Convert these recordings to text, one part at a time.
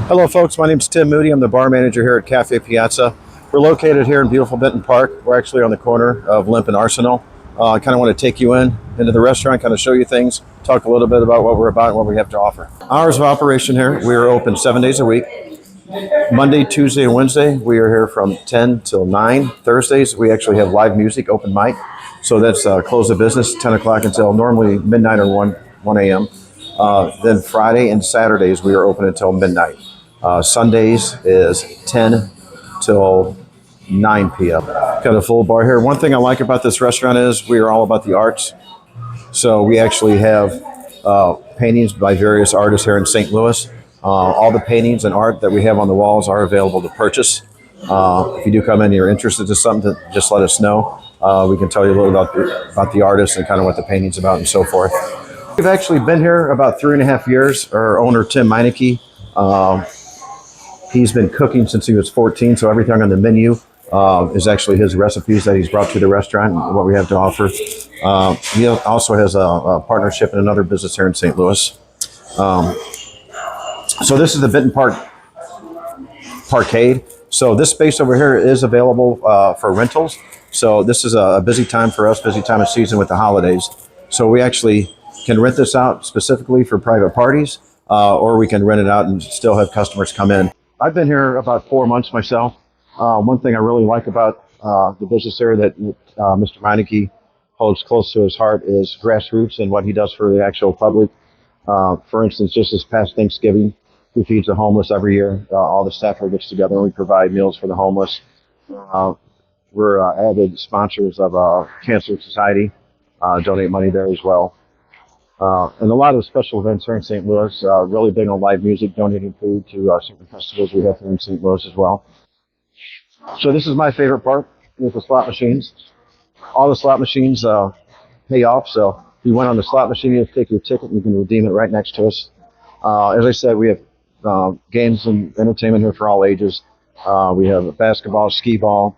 Hello folks, my name is Tim Moody. I'm the bar manager here at Cafe Piazza. We're located here in beautiful Benton Park. We're actually on the corner of Limp and Arsenal. I kind of want to take you into the restaurant, kind of show you things, talk a little bit about what we're about and what we have to offer. Hours of operation here, we are open 7 days a week. Monday, Tuesday, and Wednesday, we are here from 10 till 9. Thursdays, we actually have live music, open mic. So that's close of business, 10 o'clock until normally midnight or 1 a.m. Then Friday and Saturdays, we are open until midnight. Sundays is 10 till 9 p.m. Got a full bar here. One thing I like about this restaurant is we are all about the arts. So we actually have paintings by various artists here in St. Louis. All the paintings and art that we have on the walls are available to purchase. If you do come in and you're interested in something, just let us know. We can tell you a little about the artist and kind of what the painting's about and so forth. We've actually been here about 3.5 years. Our owner, Tim Meineke, he's been cooking since he was 14, so everything on the menu is actually his recipes that he's brought to the restaurant and what we have to offer. He also has a partnership in another business here in St. Louis. So this is the Benton Park Parkade. So this space over here is available for rentals. So this is a busy time for us, busy time of season with the holidays. So we actually can rent this out specifically for private parties, or we can rent it out and still have customers come in. I've been here about 4 months myself. One thing I really like about the business here that Mr. Meineke holds close to his heart is grassroots and what he does for the actual public. For instance, just this past Thanksgiving, he feeds the homeless every year. All the staff here gets together and we provide meals for the homeless. We're avid sponsors of Cancer Society, donate money there as well. And a lot of special events here in St. Louis, really big on live music, donating food to certain festivals we have here in St. Louis as well. So this is my favorite part with the slot machines. All the slot machines pay off, so if you went on the slot machine, you have to take your ticket and you can redeem it right next to us. As I said, we have games and entertainment here for all ages. We have basketball, skee ball,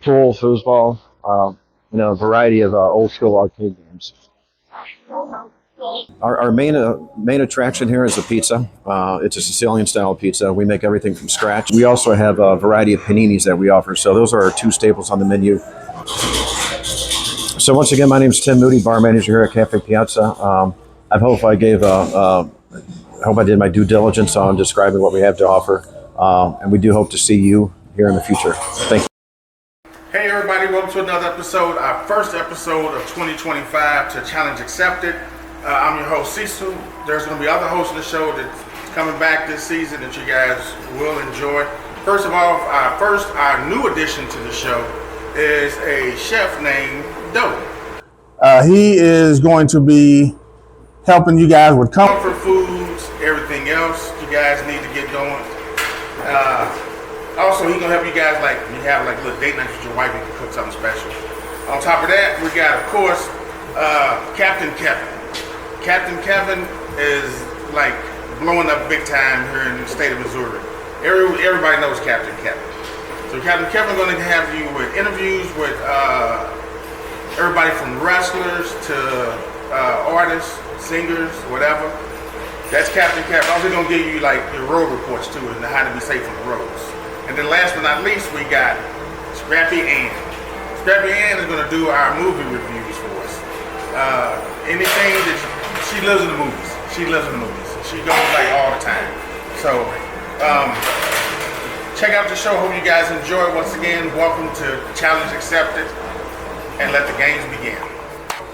pool, foosball, and a variety of old school arcade games. Our main attraction here is the pizza. It's a Sicilian style pizza. We make everything from scratch. We also have a variety of paninis that we offer. So those are our two staples on the menu. So once again, my name is Tim Moody, bar manager here at Cafe Piazza. I hope I did my due diligence on describing what we have to offer. And we do hope to see you here in the future. Thank you. Hey everybody, welcome to another episode, our first episode of 2025 to Challenge Accepted. I'm your host Cecil. There's going to be other hosts of the show that's coming back this season that you guys will enjoy. First of all, our new addition to the show is a chef named Doe. He is going to be helping you guys with comfort foods, everything else you guys need to get going. Also, he's gonna help you guys, like you have like little date nights with your wife, you can cook something special. On top of that, we got, of course, Captain Kevin. Captain Kevin is like blowing up big time here in the state of Missouri. Everybody knows Captain Kevin. So Captain Kevin going to have you with interviews with everybody from wrestlers to artists, singers, whatever. That's Captain Kevin. Also going to give you like your road reports too and how to be safe on the roads. And then last but not least, we got Scrappy Ann. Scrappy Ann is going to do our movie reviews for us. Anything that she lives in the movies. She lives in the movies. She goes like all the time. So check out the show. Hope you guys enjoy. Once again, welcome to Challenge Accepted, and let the games begin.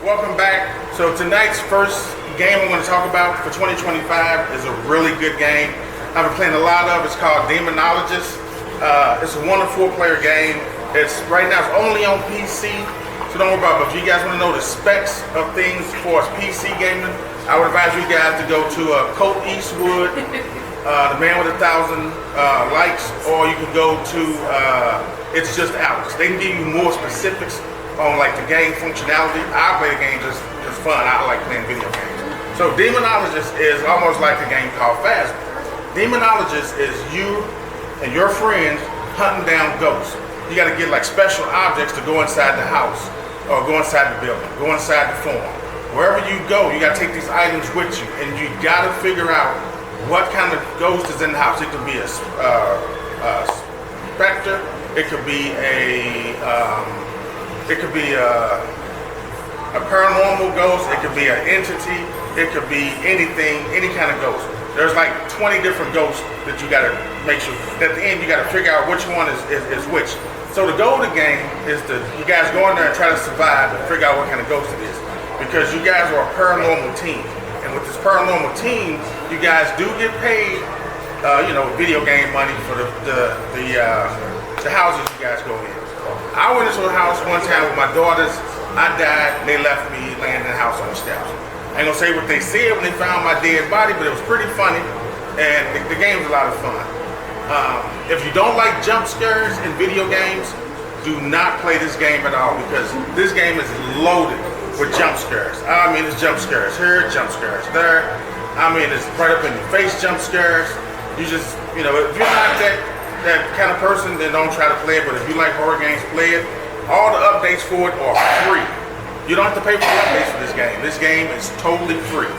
Welcome back. So tonight's first game I'm going to talk about for 2025 is a really good game. I've been playing a lot of. It's called Demonologist. It's a 1 to 4 player game. It's right now it's only on PC, so don't worry about it. But if you guys want to know the specs of things for PC gaming, I would advise you guys to go to Colt Eastwood, the man with 1,000 likes, or you can go to It's Just Alex. They can give you more specifics on like the game functionality. I play the game just fun. I like playing video games. So Demonologist is almost like a game called Phasma. Demonologist is you and your friends hunting down ghosts. You got to get like special objects to go inside the house or go inside the building, go inside the farm. Wherever you go, you got to take these items with you, and you got to figure out what kind of ghost is in the house. It could be a specter. It could be a paranormal ghost. It could be an entity. It could be anything, any kind of ghost. There's like 20 different ghosts that you gotta make sure. At the end, you gotta figure out which one is which. So the goal of the game is you guys go in there and try to survive and figure out what kind of ghost it is. Because you guys are a paranormal team. And with this paranormal team, you guys do get paid, video game money for the houses you guys go in. I went into a house one time with my daughters. I died, and they left me laying in the house on the steps. I ain't gonna say what they said when they found my dead body, but it was pretty funny, and the game was a lot of fun. If you don't like jump scares in video games, do not play this game at all, because this game is loaded with jump scares. I mean, it's jump scares here, jump scares there. I mean, it's right up in your face jump scares. You just, if you're not that kind of person, then don't try to play it, but if you like horror games, play it. All the updates for it are free. You don't have to pay for the updates for this game. This game is totally free.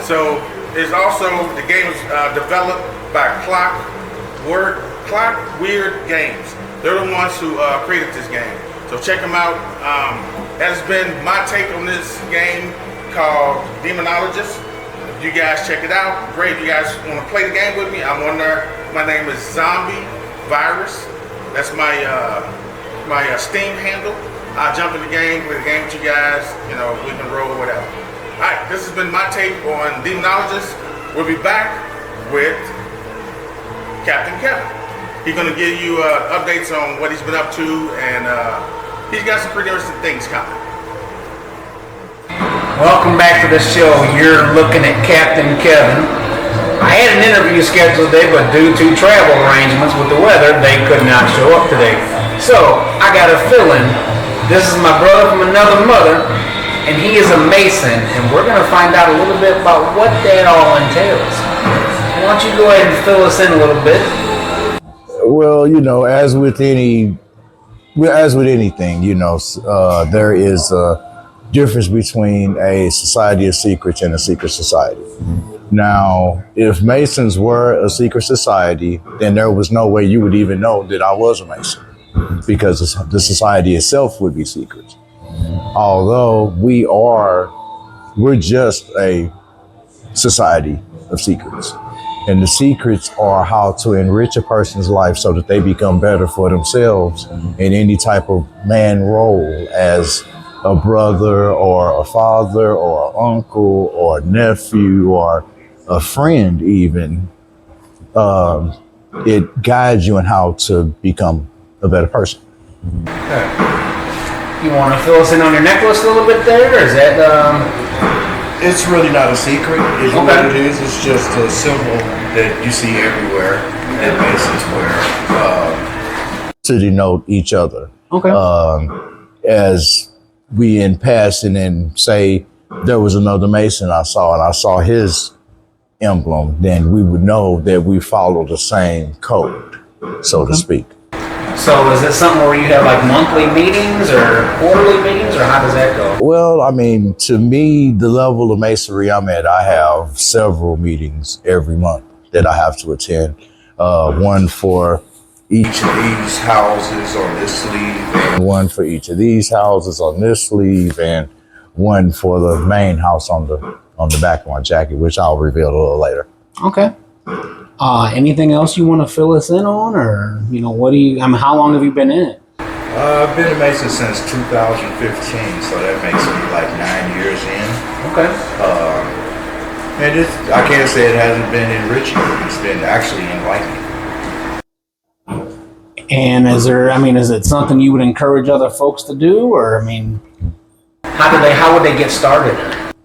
So it's also, the game is developed by Clock Weird Games. They're the ones who created this game. So check them out. That has been my take on this game called Demonologist. If you guys check it out, great. If you guys want to play the game with me, I'm on there. My name is Zombie Virus. That's my Steam handle. I'll jump in the game, play the game with you guys, we can roll, whatever. All right, this has been my take on Demonologist. We'll be back with Captain Kevin. He's gonna give you updates on what he's been up to, and he's got some pretty interesting things coming. Welcome back to the show. You're looking at Captain Kevin. I had an interview scheduled today, but due to travel arrangements with the weather, they could not show up today. So I got a feeling. This is my brother from another mother, and he is a Mason, and we're going to find out a little bit about what that all entails. Why don't you go ahead and fill us in a little bit? Well, as with anything, there is a difference between a society of secrets and a secret society. Now, if Masons were a secret society, then there was no way you would even know that I was a Mason, because the society itself would be secret. Although we're just a society of secrets. And the secrets are how to enrich a person's life so that they become better for themselves in any type of man role, as a brother or a father or an uncle or a nephew or a friend even. It guides you in how to become a better person. Okay. You want to fill us in on your necklace a little bit there, or is that... It's really not a secret. It's what it is. It's just a symbol that you see everywhere that Masons wear. To denote each other. Okay. As we in passing and say there was another Mason I saw his emblem, then we would know that we follow the same code, so to speak. So is it something where you have like monthly meetings or quarterly meetings, or how does that go? Well, I mean, to me, the level of Masonry I'm at, I have several meetings every month that I have to attend. One for each of these houses on this sleeve. One for each of these houses on this sleeve, and one for the main house on the back of my jacket, which I'll reveal a little later. Okay. Anything else you want to fill us in on, or how long have you been in it? I've been a Mason since 2015, so that makes me like 9 years in. Okay. And I can't say it hasn't been enriching. It's been actually enlightening. And is it something you would encourage other folks to do, or how would they get started?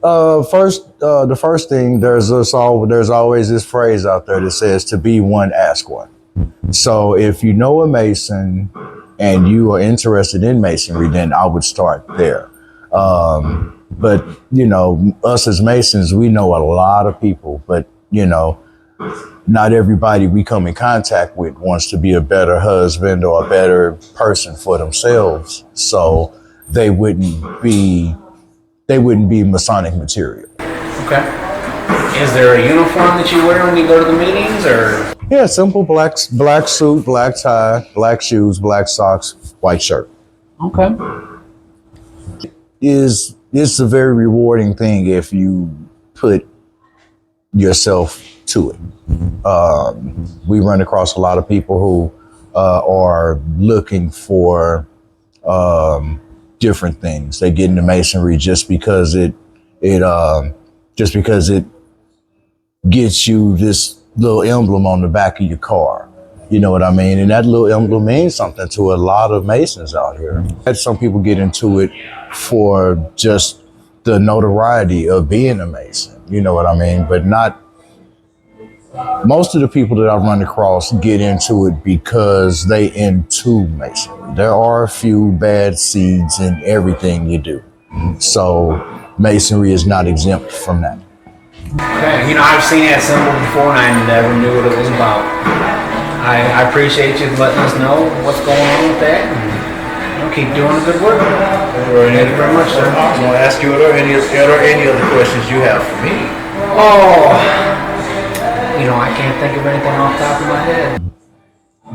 The first thing, there's always this phrase out there that says, to be one, ask one. So if you know a Mason and you are interested in Masonry, then I would start there. But us as Masons, we know a lot of people, but not everybody we come in contact with wants to be a better husband or a better person for themselves. So they wouldn't be Masonic material. Okay. Is there a uniform that you wear when you go to the meetings, or? Yeah, simple black suit, black tie, black shoes, black socks, white shirt. Okay. It's a very rewarding thing if you put yourself to it. We run across a lot of people who are looking for different things. They get into masonry just because it gets you this little emblem on the back of your car. You know what I mean? And that little emblem means something to a lot of masons out here. And some people get into it for just the notoriety of being a mason. You know what I mean? But not most of the people that I've run across get into it because they into masonry. There are a few bad seeds in everything you do. So masonry is not exempt from that. Okay. You know, I've seen that symbol before and I never knew what it was about. I appreciate you letting us know what's going on with that. And keep doing the good work. Thank you very much, sir. I was going to ask you, are there any other questions you have for me? Oh, you know, I can't think of anything off the top of my head.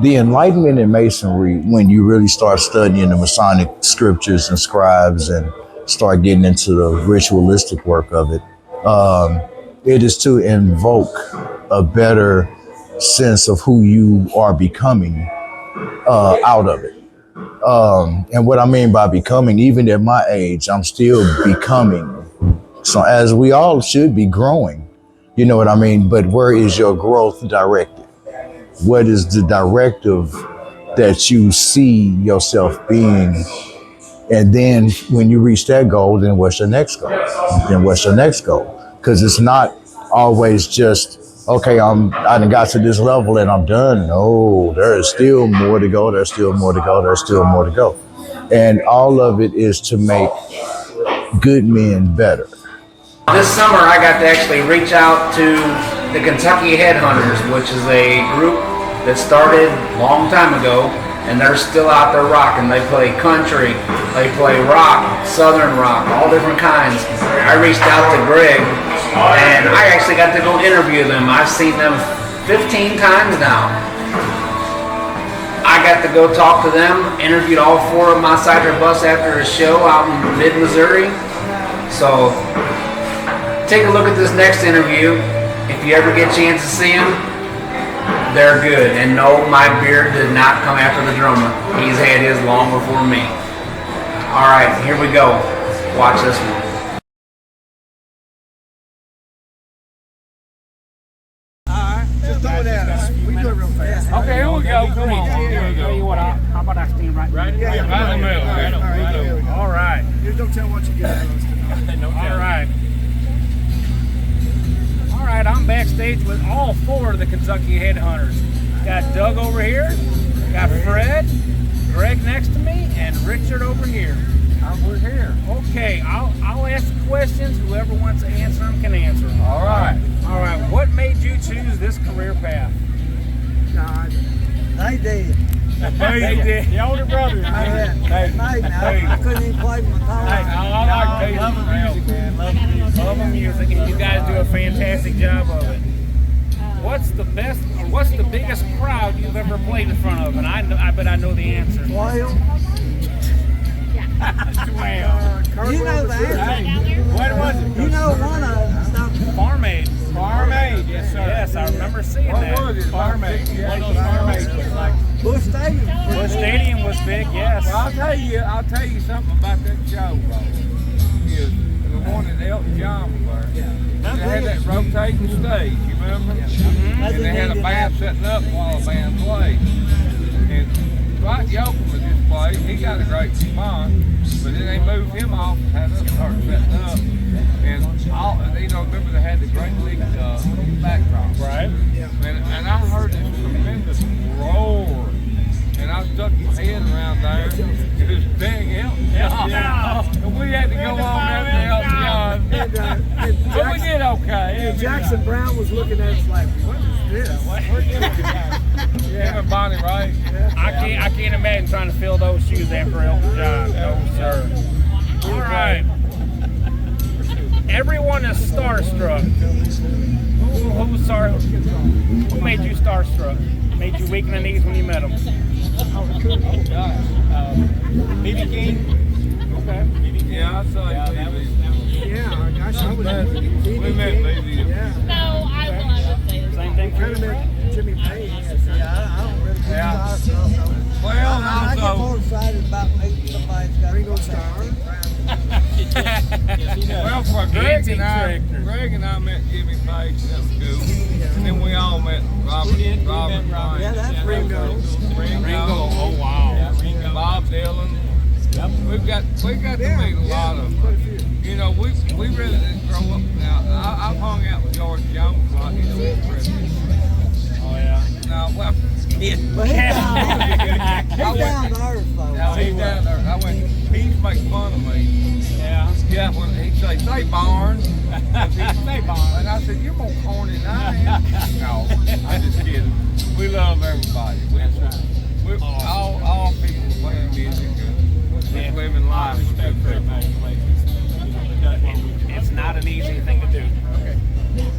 The enlightenment in masonry, when you really start studying the Masonic scriptures and scribes and start getting into the ritualistic work of it, it is to invoke a better sense of who you are becoming out of it. And what I mean by becoming, even at my age, I'm still becoming. So as we all should be growing, you know what I mean? But where is your growth directed? What is the directive that you see yourself being? And then when you reach that goal, then what's your next goal? Then what's your next goal? Because it's not always just, okay, I done got to this level and I'm done. No, there is still more to go. There's still more to go. There's still more to go. And all of it is to make good men better. This summer, I got to actually reach out to the Kentucky Headhunters, which is a group that started a long time ago, and they're still out there rocking. They play country, they play rock, southern rock, all different kinds. I reached out to Greg, and I actually got to go interview them. I've seen them 15 times now. I got to go talk to them, interviewed all 4 of my Cider Bus after a show out in mid-Missouri. So take a look at this next interview. If you ever get a chance to see them, they're good. And no, my beard did not come after the drummer. He's had his long before me. All right, here we go. Watch this one. Okay, here we go. Come on. Here we go. How about I stand right here? Yeah, right in the middle. Right. All right. Just don't tell what you get. All right. All right, I'm backstage with all 4 of the Kentucky Headhunters. Got Doug over here, got Fred, Greg next to me, and Richard over here. We're here. Okay, I'll ask questions. Whoever wants to answer them can answer them. All right. All right. What made you choose this career path? God, they did. They did. The older brother. I couldn't even play my guitar. I like love music, man. Love the music, and you guys do a fantastic job of it. What's the best, or what's the biggest crowd you've ever played in front of? And I bet I know the answer. 12. 12. You know the answer. What was it? You know one of them. Farm Aid. Farm Aid, yes sir. Yes, I remember seeing that. What was it? Farm Aid. One of those Farm Aids was like. Bush Stadium. Bush Stadium was big, yes. Well, I'll tell you something about that show, bro. Is the one that Elton John was there. They had that rotating stage, you remember? Mm-hmm. And they had a band setting up while the band played. And Dwight Yoakam was just played. He got a great response, but then they moved him off and had us start setting up. And remember they had the Great League backdrop. Right. And I heard this tremendous roar. And I stuck my head around there. It was big Elton John. And we had to go on after Elton John. But we did okay. Jackson Brown was looking at us like, what is this? Him and Bonnie Wright. I can't imagine trying to fill those shoes after Elton John. No, sir. All right. Everyone is starstruck. Who's sorry? Who made you starstruck? Made you weak in the knees when you met him? BB King. Okay. Yeah, I saw you. Yeah, gosh, I was We met BB. Yeah. No, I love it. Same thing for Kind of you. met Jimmy Page. Yeah, I don't really Yeah. Well, I get also, more excited about meeting somebody's got Ringo Starr. well, for Greg and I met Jimmy Page. That was cool. And then we all met Robert. Yeah, that's Ringo. Ringo. Oh wow. Bob Dylan. We got to meet a lot of them. You know, we really didn't grow up. Now I've hung out with George Jones a lot. You know, he's president. Oh yeah. Now, well, But he's down to earth, though. now he's down there. He used to make fun of me. Yeah. Yeah, when he'd say Barnes. Say Barnes. And I said, you're more corny than I am. No, I'm just kidding. We love everybody. We all people playing music and living life. It's not an easy thing to do.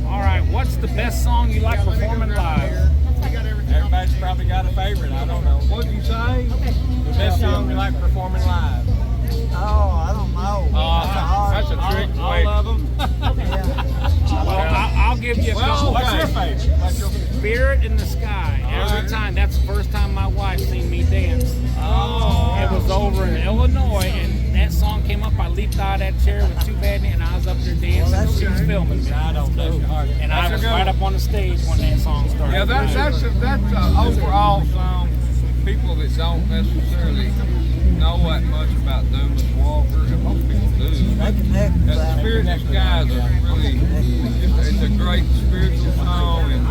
All right, what's the best song you like performing live? Everybody's probably got a favorite. I don't know. What'd you say? The best song we like performing live. Oh, I don't know. That's a trick question. All of them. Well, I'll give you a couple. What's your favorite? Spirit in the Sky. Every time. That's the first time my wife seen me dance. Oh. It was over in Illinois, and that song came up. I leaped out of that chair with two bad knees, and I was up there dancing. She was filming me. I don't know. And I was right up on the stage when that song started. Yeah, that's an overall song. People that don't necessarily know that much about Douglas Walker, and most people do. That Spirit in the Sky is it's a great spiritual song, and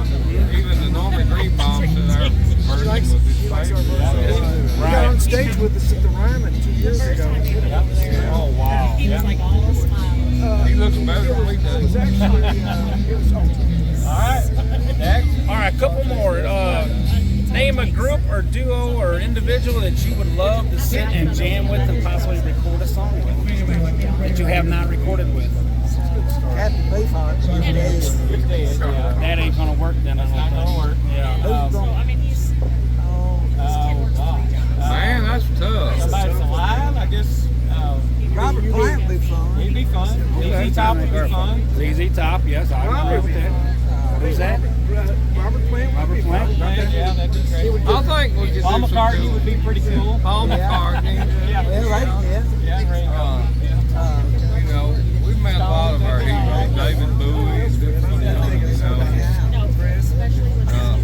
even the Norman Greenbaum said our version was his favorite. He got on stage with us at the Ryman 2 years ago. Oh, wow. He was like all smiles. He looks better than we It was do. actually, All right, a couple more. Name a group or duo or individual that you would love to sit and jam with and possibly record a song with that you have not recorded with. Captain Beefheart. That ain't gonna work then. It's not gonna work. Yeah. I mean, he's Man, that's tough. Somebody's alive, I guess. Robert Plant would be fun. He'd be fun. ZZ Top would be fun. ZZ Top, yes, I agree with that. Who's that? Robert Plant would be fun. Yeah, that'd be great. I think we could Paul do some McCartney cool- would be pretty cool. Paul McCartney. Yeah, right. Yeah. You know, we've met a lot of our heroes. David Bowie,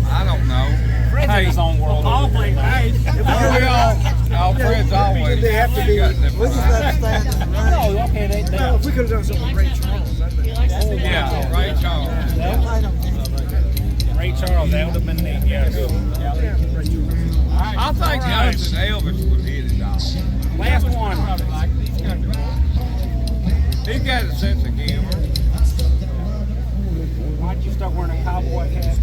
I don't know. Fred's in his own world. Paul played bass. Fred's always. They have to be. got We just different- understand. Oh, okay, they Well, if we could have done something with Ray Charles, that'd be. Yeah, Ray Charles. Ray Charles, that would have been neat, yes. I think Elvis and Elvis would hit it off. Last one. He's got a sense of humor. Why'd you start wearing a cowboy hat?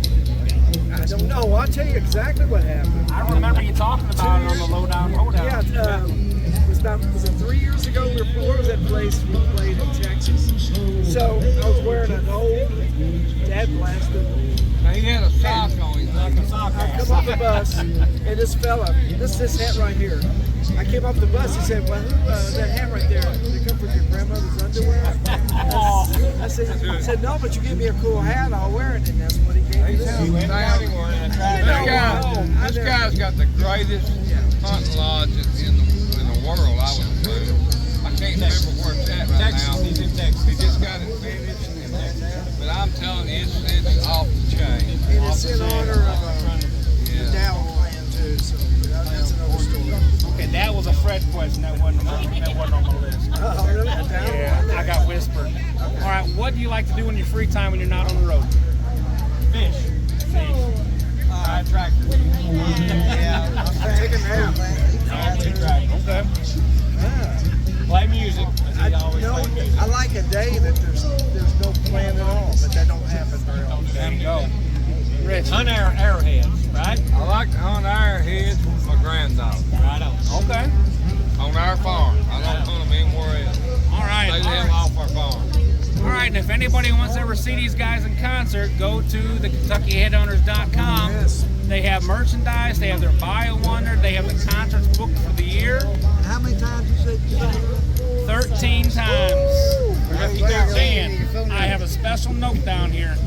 I don't know. I'll tell you exactly what happened. I remember you talking about it on the Lowdown Roadhouse. Yeah, was it 3 years ago? Where was that place we played in Texas? So I was wearing an old Dad Blasted. Now, he had a sock on his I come off the bus, and this fella, this hat right here. I came off the bus. He said, "Well, that hat right there, did it come from your grandmother's underwear?" I said, "No, but you give me a cool hat, I'll wear it." And that's what he gave me. This guy's got the greatest hunting lodge in the world, I would say. I can't remember where it's at right now. He's in Texas. He just got it finished. But I'm telling you, it's off the chain. And it's in honor of Dow playing too, so that's another story. Okay, that was a Fred question. That wasn't on my list. Oh, really? Yeah, I got whispered. All right, what do you like to do in your free time when you're not on the road? Fish. Ride tractor. Yeah. Take a nap. Okay. Play music. I like a day that there's no plan at all, but that don't happen very often. There you go. Rich. Hunt arrowheads, right? I like to hunt arrowheads with my granddaughter. Right on. Okay. On our farm. I don't hunt them anywhere else. All right. They live off our farm. All right. right, and if anybody wants to ever see these guys in concert, go to the KentuckyHeadhunters.com. Yes. They have merchandise, they have their Bio Wonder, they have the concerts booked for the year. How many times you said you said? 13 times. And I have a special note down here.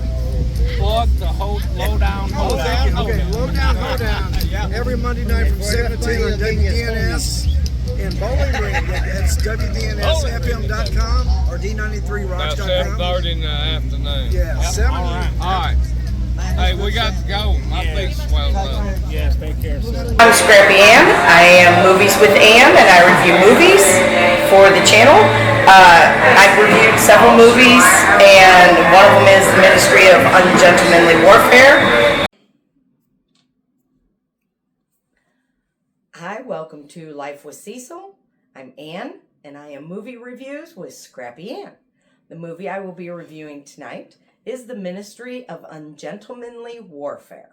Plug the low down, hold down. Okay, low down, hold down. Every Monday night from 7 to 10 on WDNS in Bowling Green. That's WDNSFM.com or About D93rocks.com. 7:30 in the afternoon. Yeah, 7. All right. All right. Hey, we got to go. My feet swelled up. Yes, take care, sir. I'm Scrappy Ann. I am Movies with Ann, and I review movies for the channel. I've reviewed several movies, and one of them is The Ministry of Ungentlemanly Warfare. Hi, welcome to Life with Cecil. I'm Ann, and I am Movie Reviews with Scrappy Ann. The movie I will be reviewing tonight is The Ministry of Ungentlemanly Warfare.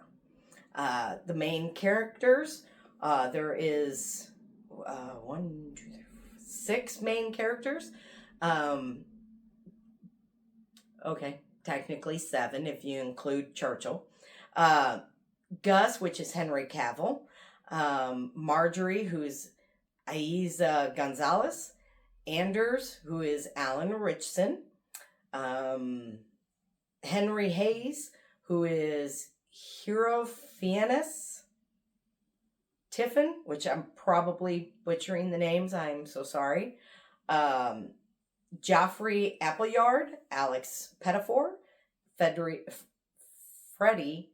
The main characters, there is 6 main characters. Okay, technically 7 if you include Churchill. Gus, which is Henry Cavill. Marjorie, who's Aiza Gonzalez. Anders, who is Alan Richson. Henry Hayes, who is Hero Fiennes. Tiffin, which I'm probably butchering the names, I'm so sorry. Joffrey Appleyard, Alex Pettifor, Freddie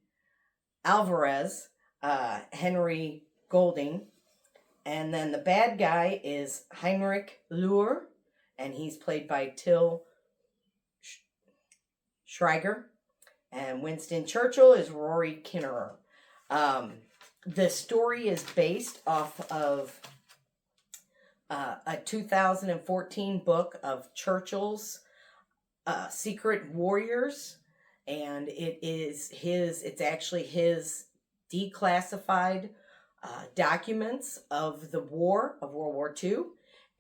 Alvarez, Henry Golding, and then the bad guy is Heinrich Luhr, and he's played by Till Schreiber, and Winston Churchill is Rory Kinnear. The story is based off of a 2014 book of Churchill's Secret Warriors, and it's actually his declassified documents of the war of World War II,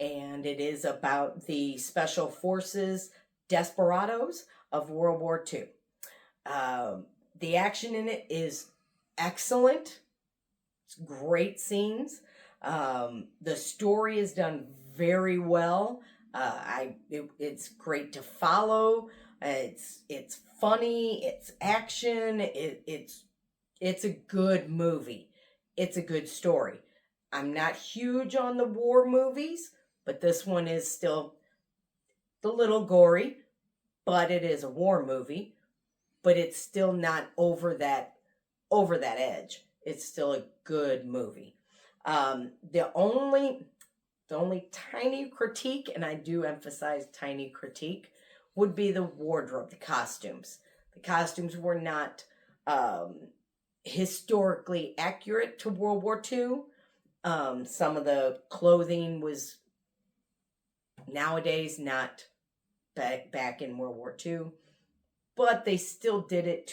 and it is about the special forces desperados of World War II. The action in it is excellent. It's great scenes. The story is done very well. It's great to follow. It's funny. It's action. It's a good movie. It's a good story. I'm not huge on the war movies, but this one is still a little gory, but it is a war movie. But it's still not over that edge. It's still a good movie. The only tiny critique, and I do emphasize tiny critique, would be the wardrobe, the costumes. The costumes were not historically accurate to World War II. Some of the clothing was nowadays not back in World War II, but they still did it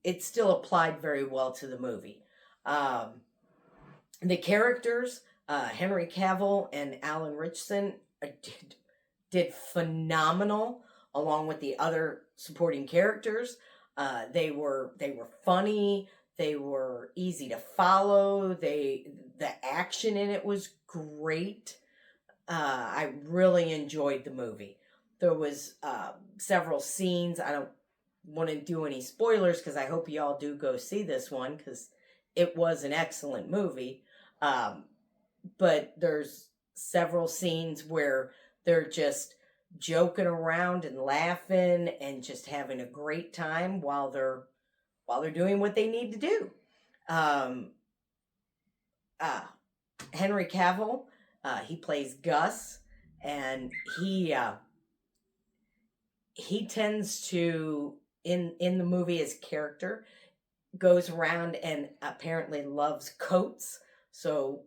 it still applied very well to the movie. The characters, Henry Cavill and Alan Richson, did phenomenal, along with the other supporting characters. They were funny. They were easy to follow. The action in it was great. I really enjoyed the movie. There was several scenes. I don't want to do any spoilers because I hope you all do go see this one because it was an excellent movie. But there's several scenes where they're just joking around and laughing and just having a great time while they're doing what they need to do. Henry Cavill, he plays Gus, and he tends to in the movie, his character goes around and apparently loves coats. So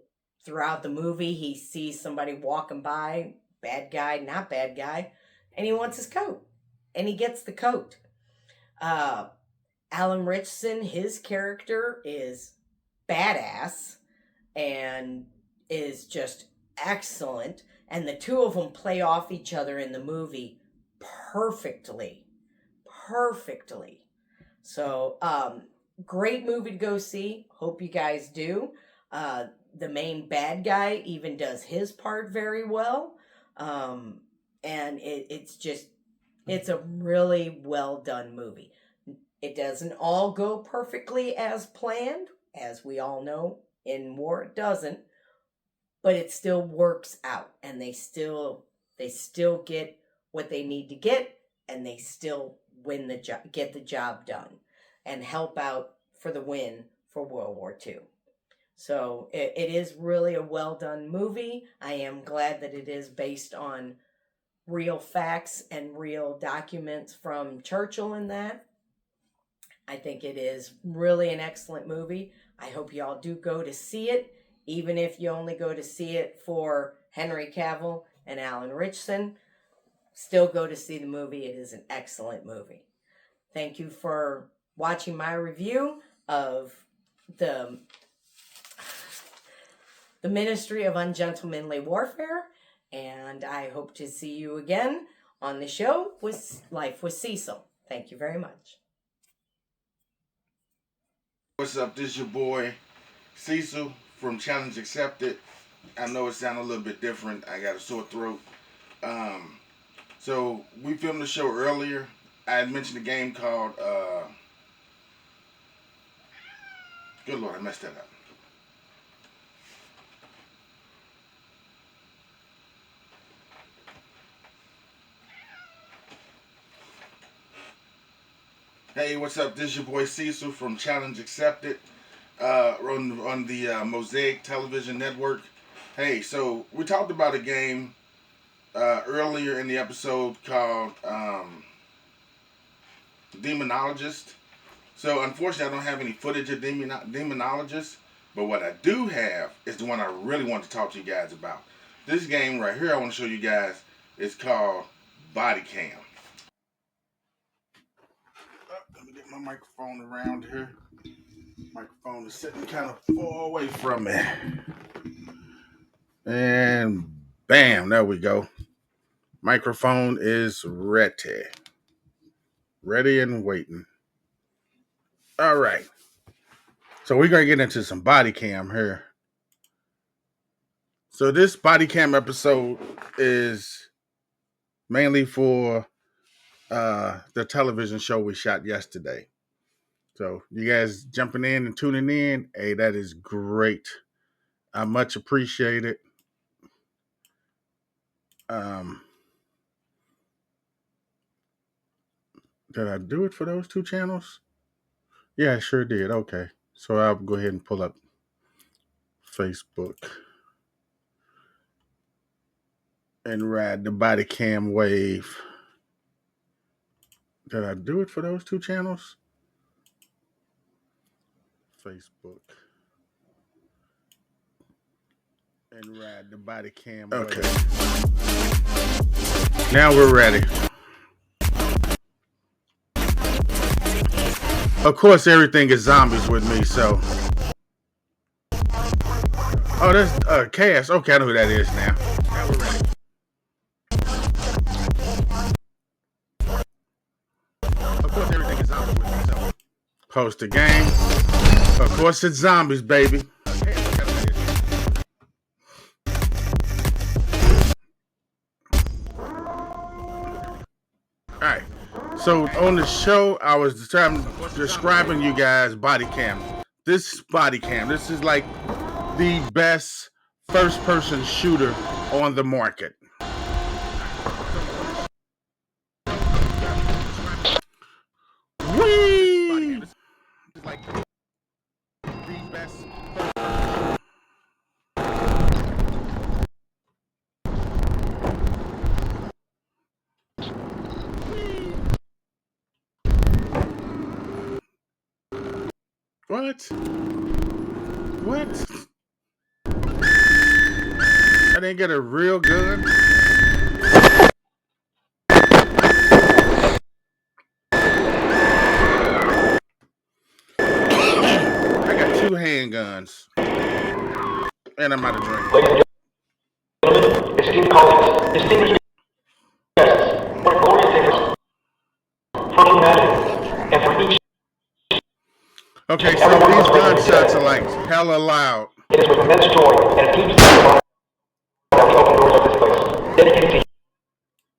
throughout the movie, he sees somebody walking by, bad guy, not bad guy, and he wants his coat, and he gets the coat. Alan Richson, his character is badass and is just excellent. and the two of them play off each other in the movie perfectly. So, great movie to go see. Hope you guys do. The main bad guy even does his part very well. And it's a really well done movie. It doesn't all go perfectly as planned, as we all know. In war, it doesn't, but it still works out, and they still get what they need to get, and they still win the job, get the job done, and help out for the win for World War II. So it is really a well done movie. I am glad that it is based on real facts and real documents from Churchill and that. I think it is really an excellent movie. I hope y'all do go to see it, even if you only go to see it for Henry Cavill and Alan Ritchson. Still go to see the movie. It is an excellent movie. Thank you for watching my review of the Ministry of Ungentlemanly Warfare, and I hope to see you again on the show with Life with Cecil. Thank you very much. What's up? This is your boy Cecil from Challenge Accepted. I know it sounds a little bit different. I got a sore throat. So we filmed the show earlier. I had mentioned a game called good Lord, I messed that up. Hey, what's up? This is your boy Cecil from Challenge Accepted on the Mosaic Television Network. Hey, so we talked about a game earlier in the episode called Demonologist. So unfortunately, I don't have any footage of Demonologist, but what I do have is the one I really want to talk to you guys about. This game right here I want to show you guys is called Body Cam. Let me get my microphone around here. Microphone is sitting kind of far away from me. And bam, there we go. Microphone is ready. Ready and waiting. All right. So we're going to get into some body cam here. So this body cam episode is mainly for the television show we shot yesterday. So you guys jumping in and tuning in, hey, that is great. I much appreciate it. Did I do it for those two channels? Yeah, I sure did. Okay. So I'll go ahead and pull up Facebook and ride the body cam wave. Did I do it for those two channels? Facebook and ride the body cam wave. Okay. Now we're ready. Of course, everything is zombies with me, so. Oh, that's Cass. Okay, I know who that is now. Now we're ready. Of course, everything is zombies with me, so. Post the game. Of course, it's zombies, baby. Alright, so on the show, I was describing you guys body cam. This body cam, this is like the best first-person shooter on the market. Whee! This is like the best. What? What? I didn't get a real gun. I got 2 handguns. And I'm out of drink. It's team call Distinguished guests, what glorious tickets for humanity and for each. Okay, so these gunshots are like hella loud. It is with immense joy and a deep sense of honor that we open doors of this place, dedicated to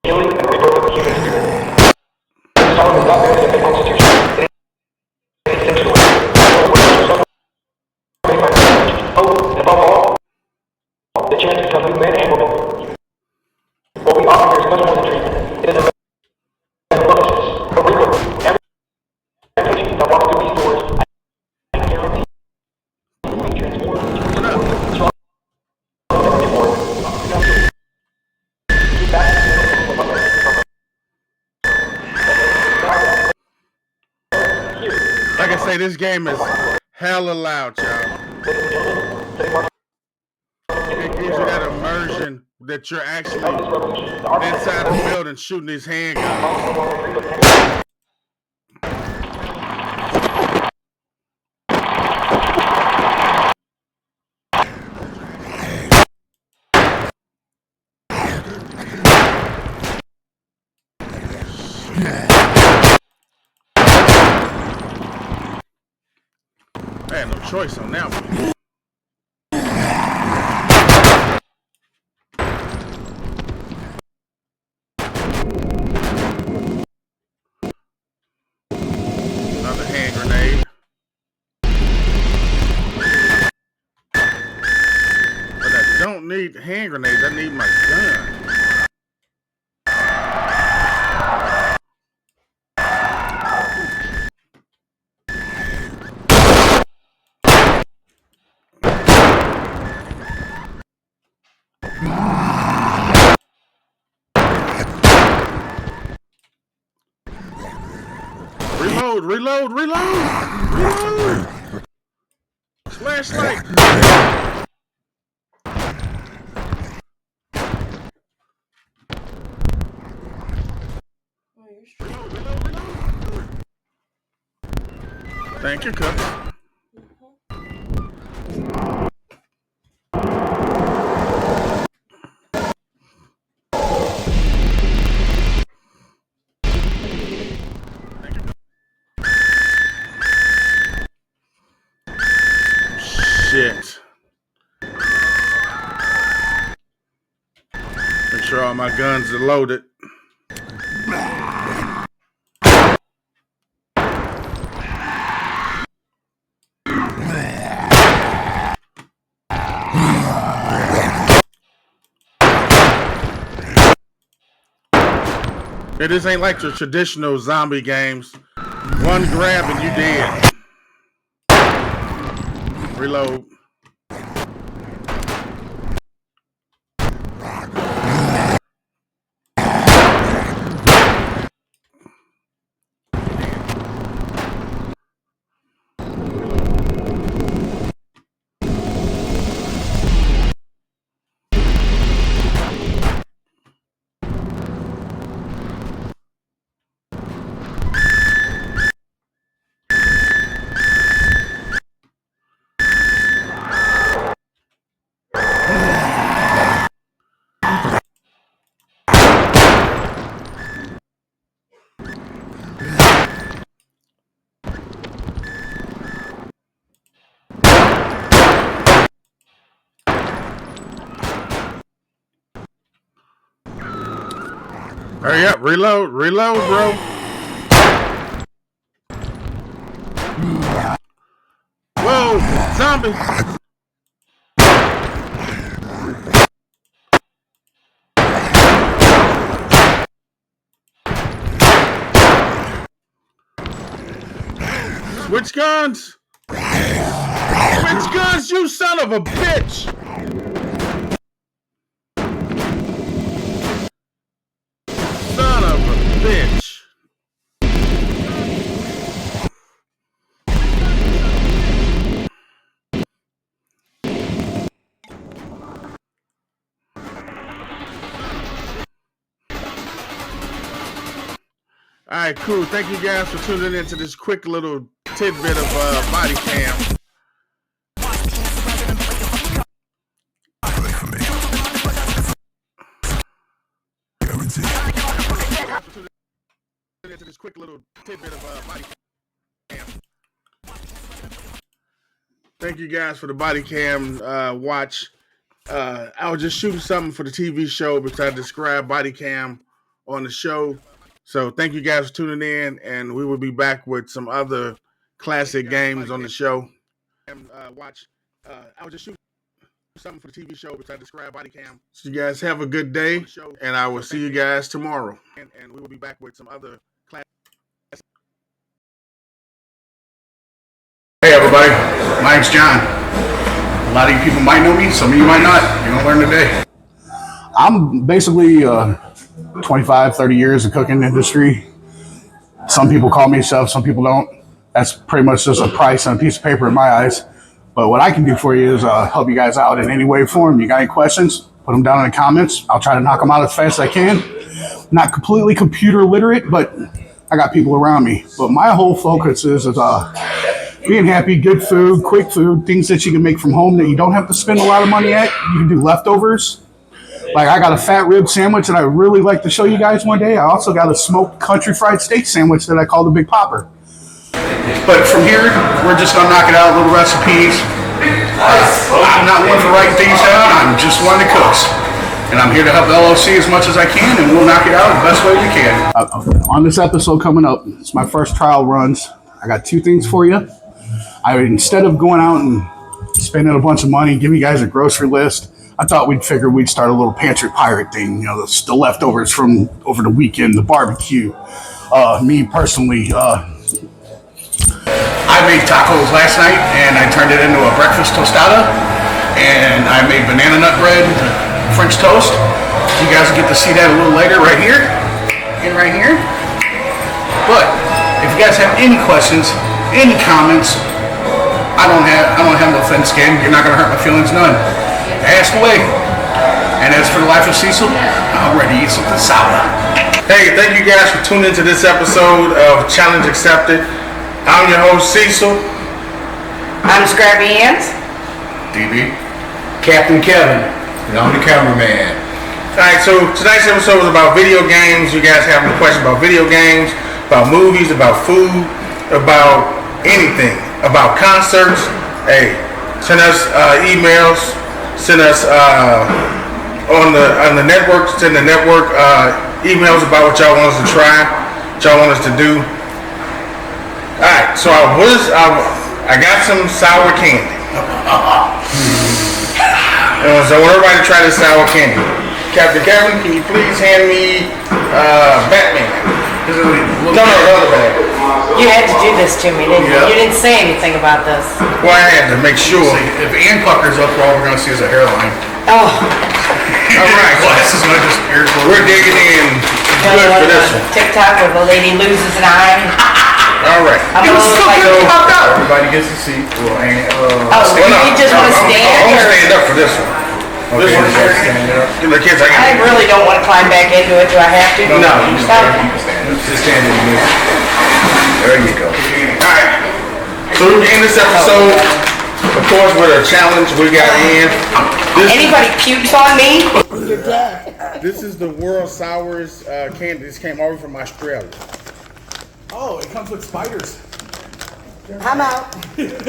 healing and the rebirth of the human spirit. This song is not merely a mythical institution. It is essential. Hope, and above all, the chance to become new men and women. What we offer here is much more than treatment. It is a metamorphosis, a rebirth. Every patient that walks through these doors, I guarantee, will be transformed into a strong. Like I say, this game is hella loud, y'all. It gives you that immersion that you're actually inside the building shooting these handguns. I had no choice on that one. Another hand grenade. But I don't need hand grenades, I need my gun. Reload! Flashlight! Reload! Thank you, Cook. Shit. Make sure all my guns are loaded. This ain't like the traditional zombie games. One grab and you dead. Reload. Hurry up, reload, bro. Whoa, zombie. Switch guns. Switch guns, you son of a bitch. Son of a bitch. All right, cool. Thank you guys for tuning into this quick little tidbit of body cam. Into this quick little tidbit of body cam. Thank you guys for the body cam watch. I was just shooting something for the TV show because I described body cam on the show. So thank you guys for tuning in, and we will be back with some other classic games on the show. Watch. I was just shooting something for the TV show because I described body cam. So you guys have a good day, and I will see you guys tomorrow. And we will be back with some other classic. Hey everybody, my name's John. A lot of you people might know me, some of you might not. You're gonna learn today. I'm basically 25, 30 years of cooking industry. Some people call me chef, some people don't. That's pretty much just a price on a piece of paper in my eyes. But what I can do for you is help you guys out in any way or form. You got any questions? Put them down in the comments. I'll try to knock them out as fast as I can. Not completely computer literate, but I got people around me. But my whole focus is being happy, good food, quick food, things that you can make from home that you don't have to spend a lot of money at. You can do leftovers. Like I got a fat rib sandwich that I really like to show you guys one day. I also got a smoked country fried steak sandwich that I call the Big Popper. But from here, we're just gonna knock it out, little recipes. I'm not one for writing things down, I'm just one that cooks. And I'm here to help LLC as much as I can, and we'll knock it out the best way we can. On this episode coming up, it's my first trial runs. I got two things for you. Instead of going out and spending a bunch of money, give you guys a grocery list, I thought we'd start a little pantry pirate thing. You know, the leftovers from over the weekend, the barbecue. Me personally, I made tacos last night and I turned it into a breakfast tostada. And I made banana nut bread, French toast. You guys will get to see that a little later right here and right here. But if you guys have any questions, any comments, I don't have no thin skin. You're not gonna hurt my feelings, none. Ask away. And as for the life of Cecil, I'm ready to eat something sour. Hey, thank you guys for tuning into this episode of Challenge Accepted. I'm your host, Cecil. I'm Scrappy Ants. DB. Captain Kevin. And I'm the cameraman. Alright, so tonight's episode is about video games. You guys have any questions about video games, about movies, about food, about anything, about concerts? Hey, send us emails, send us on the network, send the network emails about what y'all want us to try, what y'all want us to do. Alright, so I got some sour candy. So I want everybody to try this sour candy. Captain Kevin, can you please hand me Batman? No, the other bag. You had to do this to me, didn't you? You didn't say anything about this. Well, I had to make sure. If Ann puckers up, all we're gonna see is a hairline. Oh. Alright, glasses, not just ears. We're digging in good for this one. TikTok where the lady loses an eye. Alright. Everybody gets a seat. You just want to stand? I'm gonna stand up for this one. This one's give the kids. I really don't want to climb back into it. Do I have to? No. You can stand up. Just stand in the middle. There you go. Alright. So we're in this episode, of course, with a challenge we got in. Anybody pukes on me? You're dead. This is the world's sourest candy. This came over from Australia. Oh, it comes with spiders. I'm out. They're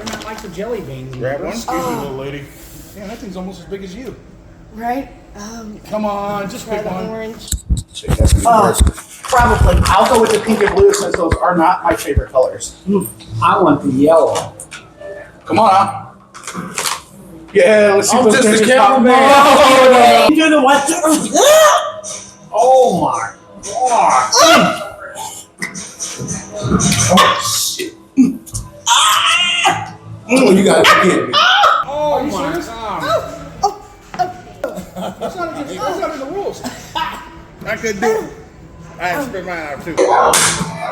not like the jelly beans. Grab one. Excuse me, little lady. Man, that thing's almost as big as you. Right? Come on, just pick one. Orange. Probably. I'll go with the pink and blue since those are not my favorite colors. I want the yellow. Come on out. Yeah, let's see Oh, those just the fingers pop. cameraman. Oh, no. Do the what? Oh my god. Oh, shit. Oh, you gotta forgive me. Oh my god. That's not in the rules. I could do it. I had to spit mine out too.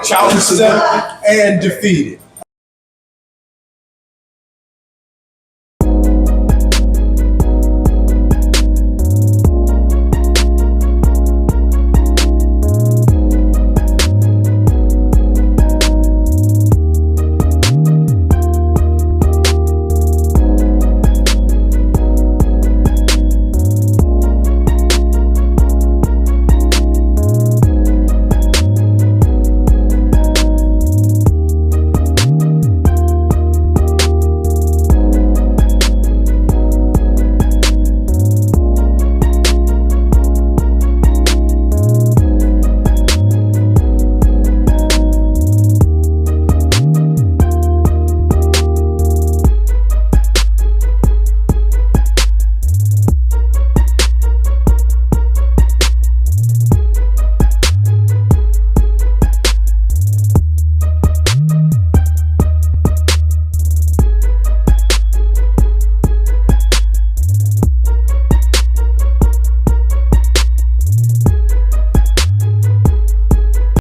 Challenge accepted and defeated.